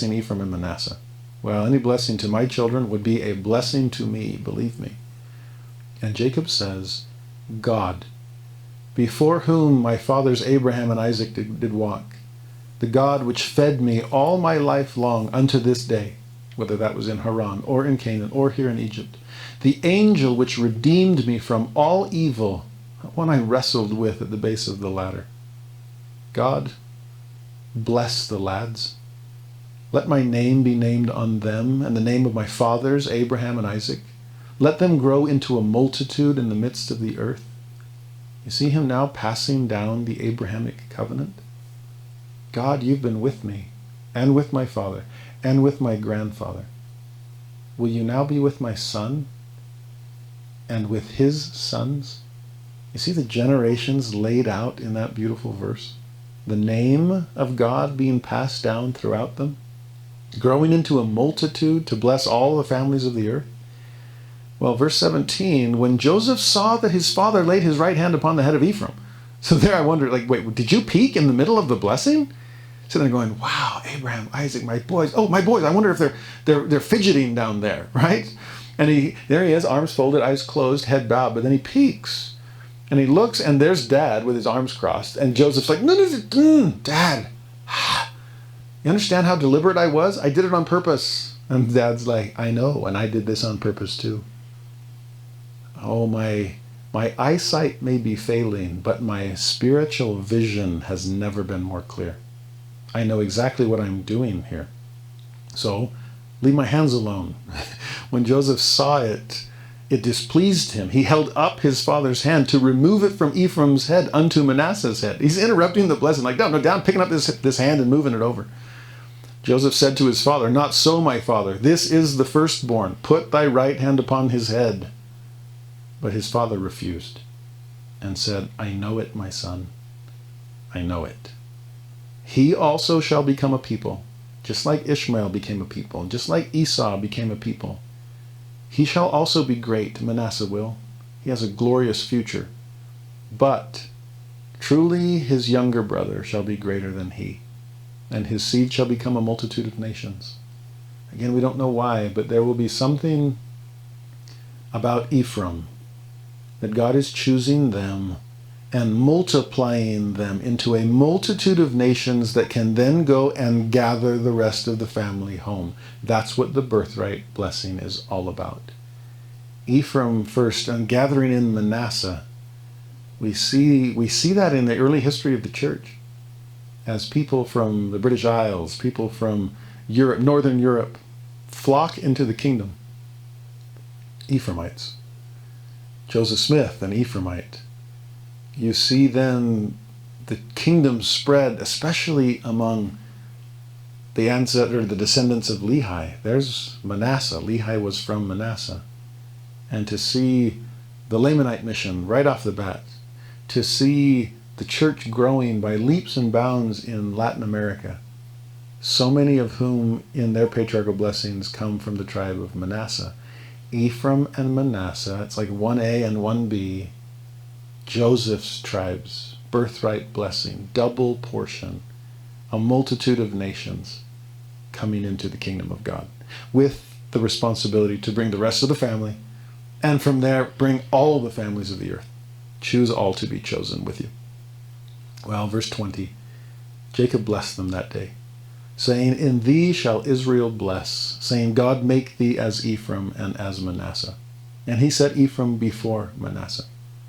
Ephraim and Manasseh. Well, any blessing to my children would be a blessing to me, believe me. And Jacob says, God, before whom my fathers Abraham and Isaac did walk, the God which fed me all my life long unto this day, whether that was in Haran or in Canaan or here in Egypt, the angel which redeemed me from all evil, one I wrestled with at the base of the ladder. God, bless the lads. Let my name be named on them, and the name of my fathers, Abraham and Isaac. Let them grow into a multitude in the midst of the earth. You see him now passing down the Abrahamic covenant? God, you've been with me, and with my father, and with my grandfather. Will you now be with my son, and with his sons? You see the generations laid out in that beautiful verse? The name of God being passed down throughout them, growing into a multitude to bless all the families of the earth. Well, verse 17, when Joseph saw that his father laid his right hand upon the head of Ephraim. So there I wondered, like, wait, did you peek in the middle of the blessing? So they're going, wow, Abraham, Isaac, my boys. Oh, my boys, I wonder if they're fidgeting down there, right? And there he is, arms folded, eyes closed, head bowed, but then he peeks. And he looks, and there's Dad with his arms crossed. And Joseph's like, no, Dad. You understand how deliberate I was? I did it on purpose. And Dad's like, I know, and I did this on purpose too. Oh, my eyesight may be failing, but my spiritual vision has never been more clear. I know exactly what I'm doing here. So, leave my hands alone. When Joseph saw it, it displeased him. He held up his father's hand to remove it from Ephraim's head unto Manasseh's head. He's interrupting the blessing, like, no, down, picking up this hand and moving it over. Joseph said to his father, not so, my father. This is the firstborn. Put thy right hand upon his head. But his father refused and said, I know it, my son. I know it. He also shall become a people, just like Ishmael became a people, just like Esau became a people. He shall also be great, Manasseh will. He has a glorious future. But truly his younger brother shall be greater than he, and his seed shall become a multitude of nations. Again, we don't know why, but there will be something about Ephraim, that God is choosing them and multiplying them into a multitude of nations that can then go and gather the rest of the family home. That's what the birthright blessing is all about. Ephraim first, and gathering in Manasseh. We see that in the early history of the church, as people from the British Isles, people from Europe, Northern Europe, flock into the kingdom. Ephraimites. Joseph Smith, an Ephraimite. You see then the kingdom spread, especially among the descendants of Lehi. There's Manasseh. Lehi was from Manasseh. And to see the Lamanite mission right off the bat, to see the church growing by leaps and bounds in Latin America, so many of whom in their patriarchal blessings come from the tribe of Manasseh. Ephraim and Manasseh, it's like 1A and 1B, Joseph's tribes, birthright blessing, double portion, a multitude of nations coming into the kingdom of God, with the responsibility to bring the rest of the family, and from there, bring all the families of the earth. Choose all to be chosen with you. Well, verse 20, Jacob blessed them that day, saying, in thee shall Israel bless, saying, God make thee as Ephraim and as Manasseh. And he set Ephraim before Manasseh.